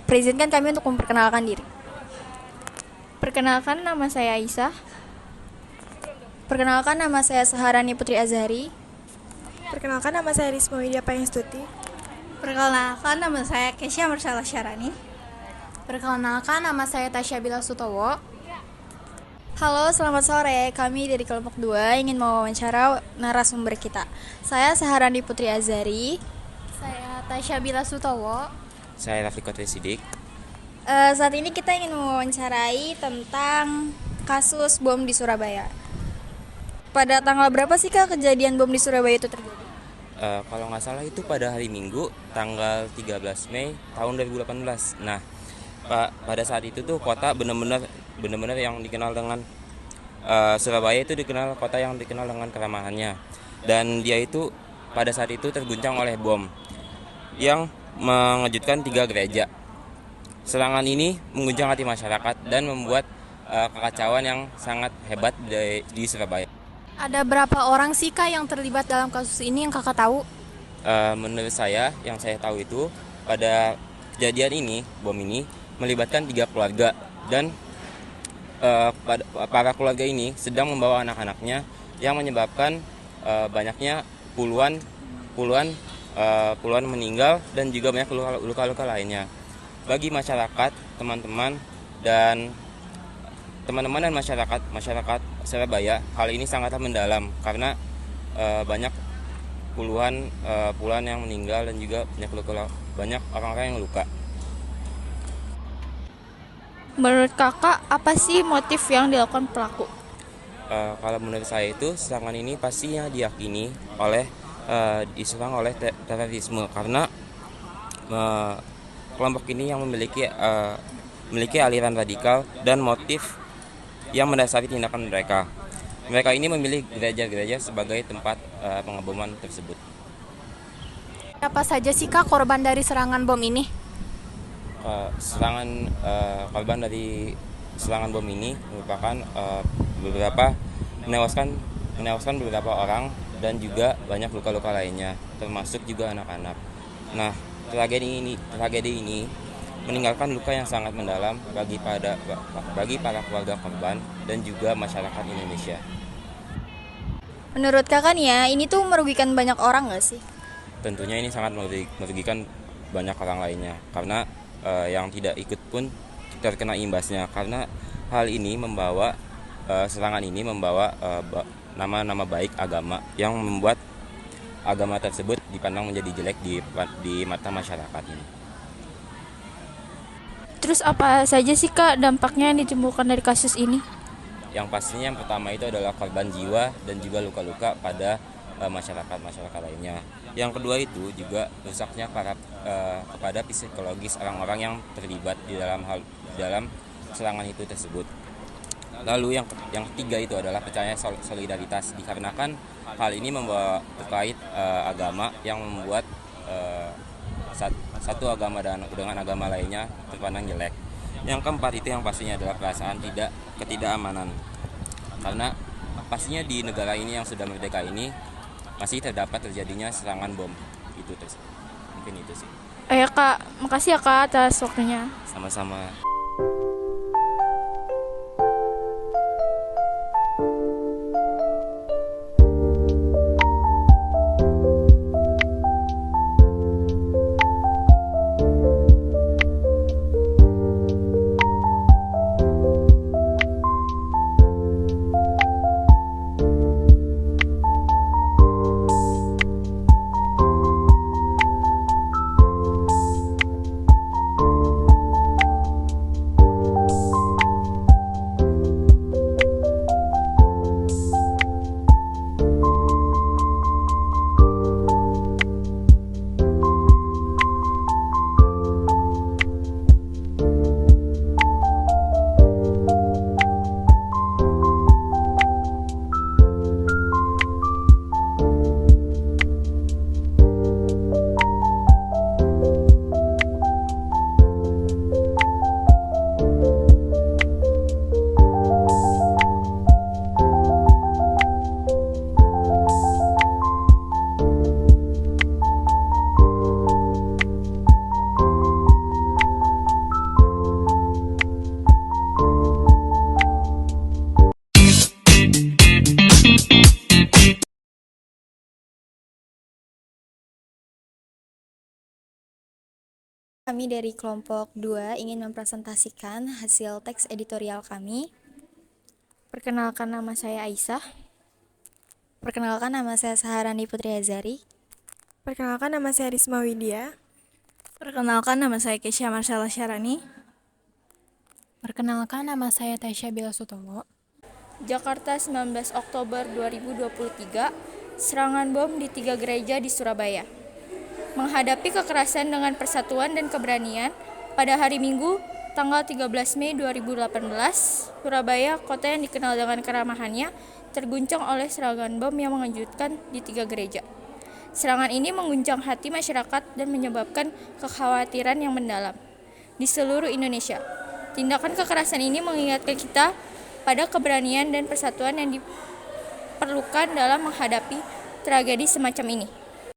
Perizinkan kami untuk memperkenalkan diri. Perkenalkan, nama saya Aisyah. Perkenalkan, nama saya Saharani Putri Azhari. Perkenalkan, nama saya Risma Widya Payengstuti. Perkenalkan, nama saya Kesya Marsalah Syarani. Perkenalkan, nama saya Tasya Bila Sutowo. Halo, selamat sore. Kami dari kelompok 2 ingin mewawancara narasumber kita. Saya Saharani Putri Azhari. Saya Tasya Bila Sutowo. Saya Rafiq Kotri Sidik. Saat ini kita ingin mewawancarai tentang kasus bom di Surabaya. Pada tanggal berapa sih Kak kejadian bom di Surabaya itu terjadi? Kalau nggak salah itu pada hari Minggu tanggal 13 Mei tahun 2018. Nah, pada saat itu tuh kota benar-benar yang dikenal dengan Surabaya itu dikenal kota yang dikenal dengan keramahannya. Dan dia itu pada saat itu terguncang oleh bom yang mengejutkan 3 gereja. Serangan ini mengguncang hati masyarakat dan membuat kekacauan yang sangat hebat di Surabaya. Ada berapa orang sih Kak yang terlibat dalam kasus ini yang Kakak tahu? Menurut saya, yang saya tahu itu pada kejadian ini, bom ini melibatkan 3 keluarga dan para keluarga ini sedang membawa anak-anaknya yang menyebabkan banyaknya puluhan meninggal dan juga banyak luka-luka lainnya. Bagi masyarakat, teman-teman dan masyarakat Surabaya, hal ini sangatlah mendalam karena banyak puluhan yang meninggal dan juga banyak orang-orang yang luka. Menurut Kakak, apa sih motif yang dilakukan pelaku? Kalau menurut saya itu serangan ini pastinya diyakini diserang oleh terorisme karena kelompok ini yang memiliki aliran radikal dan motif yang mendasari tindakan mereka. Mereka ini memilih gereja-gereja sebagai tempat pengeboman tersebut. Siapa saja sih Kak korban dari serangan bom ini? Korban dari serangan bom ini merupakan menewaskan beberapa orang dan juga banyak luka-luka lainnya, termasuk juga anak-anak. Nah, tragedi ini meninggalkan luka yang sangat mendalam bagi para keluarga korban dan juga masyarakat Indonesia. Menurut Kakak nih ya, ini tuh merugikan banyak orang nggak sih? Tentunya ini sangat merugikan banyak orang lainnya karena yang tidak ikut pun terkena imbasnya karena hal ini serangan ini membawa nama baik agama yang membuat agama tersebut dipandang menjadi jelek di mata masyarakat ini. Terus apa saja sih Kak dampaknya yang ditimbulkan dari kasus ini? Yang pastinya yang pertama itu adalah korban jiwa dan juga luka-luka pada masyarakat lainnya. Yang kedua itu juga rusaknya kepada psikologis orang-orang yang terlibat di dalam serangan itu tersebut. Lalu yang ketiga itu adalah pecahnya solidaritas dikarenakan hal ini membawa terkait agama yang membuat satu agama dengan agama lainnya terpandang jelek. Yang keempat itu yang pastinya adalah perasaan ketidakamanan. Karena pastinya di negara ini yang sudah merdeka ini masih terdapat terjadinya serangan bom itu tersebut. Mungkin itu sih. Ya Kak, makasih ya Kak atas waktunya. Sama-sama. Kami dari kelompok 2 ingin mempresentasikan hasil teks editorial kami. Perkenalkan, nama saya Aisyah. Perkenalkan, nama saya Saharani Putri Azari. Perkenalkan, nama saya Risma Widya. Perkenalkan, nama saya Kesha Marsala Syarani. Perkenalkan, nama saya Tasya Bila Sutomo. Jakarta, 19 Oktober 2023. Serangan bom di 3 gereja di Surabaya. Menghadapi kekerasan dengan persatuan dan keberanian, pada hari Minggu, tanggal 13 Mei 2018, Surabaya, kota yang dikenal dengan keramahannya, terguncang oleh serangan bom yang mengejutkan di 3 gereja. Serangan ini mengguncang hati masyarakat dan menyebabkan kekhawatiran yang mendalam di seluruh Indonesia. Tindakan kekerasan ini mengingatkan kita pada keberanian dan persatuan yang diperlukan dalam menghadapi tragedi semacam ini.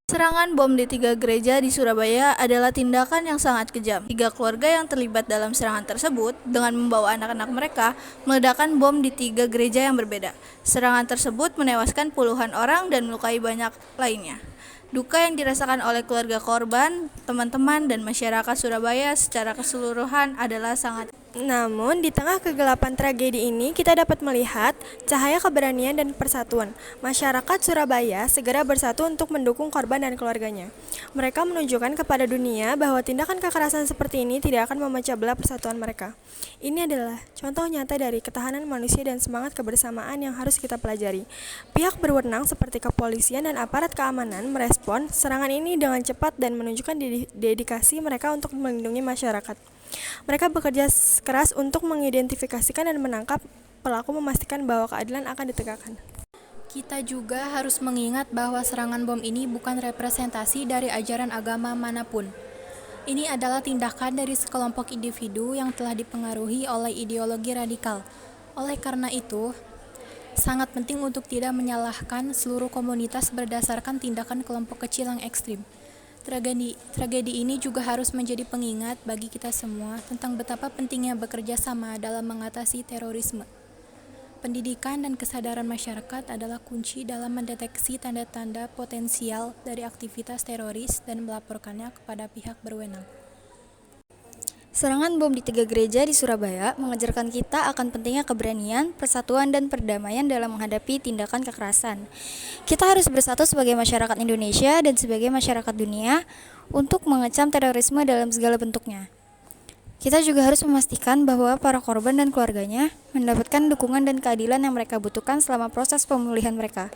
Serangan bom di 3 gereja di Surabaya adalah tindakan yang sangat kejam. 3 keluarga yang terlibat dalam serangan tersebut dengan membawa anak-anak mereka meledakkan bom di 3 gereja yang berbeda. Serangan tersebut menewaskan puluhan orang dan melukai banyak lainnya. Duka yang dirasakan oleh keluarga korban, teman-teman, dan masyarakat Surabaya secara keseluruhan adalah sangat. Namun, di tengah kegelapan tragedi ini, kita dapat melihat cahaya keberanian dan persatuan. Masyarakat Surabaya segera bersatu untuk mendukung korban dan keluarganya. Mereka menunjukkan kepada dunia bahwa tindakan kekerasan seperti ini tidak akan memecah belah persatuan mereka. Ini adalah contoh nyata dari ketahanan manusia dan semangat kebersamaan yang harus kita pelajari. Pihak berwenang seperti kepolisian dan aparat keamanan merespon serangan ini dengan cepat dan menunjukkan dedikasi mereka untuk melindungi masyarakat. Mereka bekerja keras untuk mengidentifikasikan dan menangkap pelaku, memastikan bahwa keadilan akan ditegakkan. Kita juga harus mengingat bahwa serangan bom ini bukan representasi dari ajaran agama manapun. Ini adalah tindakan dari sekelompok individu yang telah dipengaruhi oleh ideologi radikal. Oleh karena itu, sangat penting untuk tidak menyalahkan seluruh komunitas berdasarkan tindakan kelompok kecil yang ekstrim. Tragedi ini juga harus menjadi pengingat bagi kita semua tentang betapa pentingnya bekerja sama dalam mengatasi terorisme. Pendidikan dan kesadaran masyarakat adalah kunci dalam mendeteksi tanda-tanda potensial dari aktivitas teroris dan melaporkannya kepada pihak berwenang. Serangan bom di 3 gereja di Surabaya mengajarkan kita akan pentingnya keberanian, persatuan, dan perdamaian dalam menghadapi tindakan kekerasan. Kita harus bersatu sebagai masyarakat Indonesia dan sebagai masyarakat dunia untuk mengecam terorisme dalam segala bentuknya. Kita juga harus memastikan bahwa para korban dan keluarganya mendapatkan dukungan dan keadilan yang mereka butuhkan selama proses pemulihan mereka.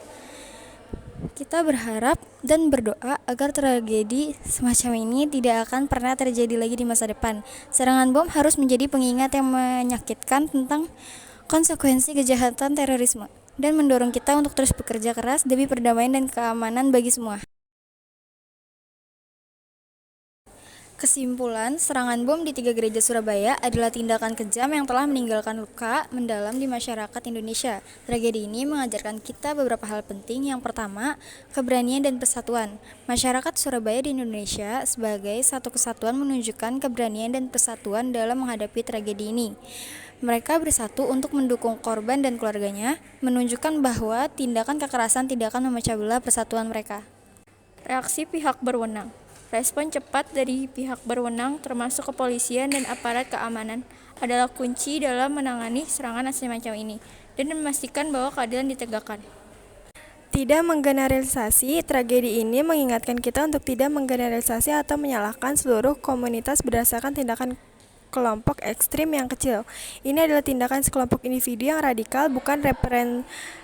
Kita berharap dan berdoa agar tragedi semacam ini tidak akan pernah terjadi lagi di masa depan. Serangan bom harus menjadi pengingat yang menyakitkan tentang konsekuensi kejahatan terorisme dan mendorong kita untuk terus bekerja keras demi perdamaian dan keamanan bagi semua. Kesimpulan, serangan bom di 3 gereja Surabaya adalah tindakan kejam yang telah meninggalkan luka mendalam di masyarakat Indonesia. Tragedi ini mengajarkan kita beberapa hal penting. Yang pertama, keberanian dan persatuan. Masyarakat Surabaya di Indonesia sebagai satu kesatuan menunjukkan keberanian dan persatuan dalam menghadapi tragedi ini. Mereka bersatu untuk mendukung korban dan keluarganya, menunjukkan bahwa tindakan kekerasan tidak akan memecah belah persatuan mereka. Reaksi pihak berwenang. Respon cepat dari pihak berwenang termasuk kepolisian dan aparat keamanan adalah kunci dalam menangani serangan semacam ini dan memastikan bahwa keadilan ditegakkan. Tidak menggeneralisasi, tragedi ini mengingatkan kita untuk tidak menggeneralisasi atau menyalahkan seluruh komunitas berdasarkan tindakan kelompok ekstrim yang kecil. Ini adalah tindakan sekelompok individu yang radikal, bukan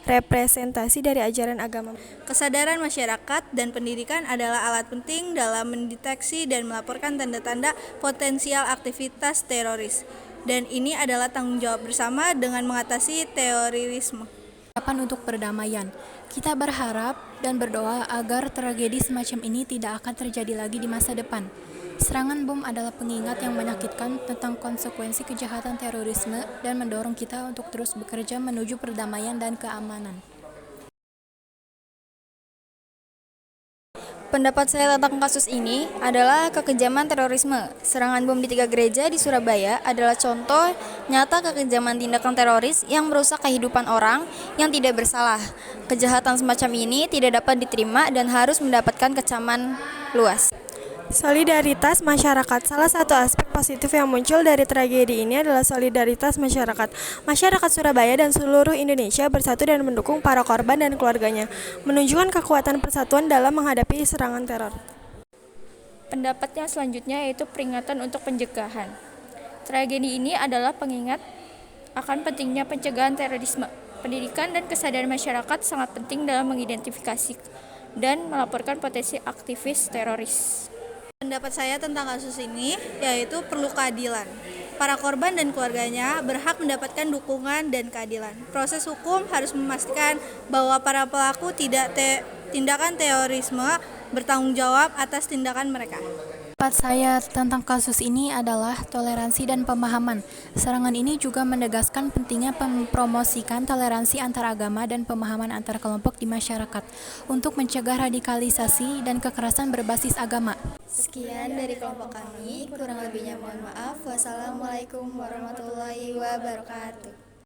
representasi dari ajaran agama. Kesadaran masyarakat dan pendidikan adalah alat penting dalam mendeteksi dan melaporkan tanda-tanda potensial aktivitas teroris. Dan ini adalah tanggung jawab bersama dengan mengatasi terorisme. Untuk perdamaian, kita berharap dan berdoa agar tragedi semacam ini tidak akan terjadi lagi di masa depan. Serangan bom adalah pengingat yang menyakitkan tentang konsekuensi kejahatan terorisme dan mendorong kita untuk terus bekerja menuju perdamaian dan keamanan. Pendapat saya tentang kasus ini adalah kekejaman terorisme. Serangan bom di 3 gereja di Surabaya adalah contoh nyata kekejaman tindakan teroris yang merusak kehidupan orang yang tidak bersalah. Kejahatan semacam ini tidak dapat diterima dan harus mendapatkan kecaman luas. Solidaritas masyarakat. Salah satu aspek positif yang muncul dari tragedi ini adalah solidaritas masyarakat. Masyarakat Surabaya dan seluruh Indonesia bersatu dan mendukung para korban dan keluarganya, menunjukkan kekuatan persatuan dalam menghadapi serangan teror. Pendapat yang selanjutnya yaitu peringatan untuk pencegahan. Tragedi ini adalah pengingat akan pentingnya pencegahan terorisme. Pendidikan dan kesadaran masyarakat sangat penting dalam mengidentifikasi dan melaporkan potensi aktivis teroris. Pendapat saya tentang kasus ini yaitu perlu keadilan. Para korban dan keluarganya berhak mendapatkan dukungan dan keadilan. Proses hukum harus memastikan bahwa para pelaku tindakan terorisme bertanggung jawab atas tindakan mereka. Pendapat saya tentang kasus ini adalah toleransi dan pemahaman. Serangan ini juga menegaskan pentingnya mempromosikan toleransi antar agama dan pemahaman antar kelompok di masyarakat untuk mencegah radikalisasi dan kekerasan berbasis agama. Sekian dari kelompok kami, kurang lebihnya mohon maaf. Wassalamualaikum warahmatullahi wabarakatuh.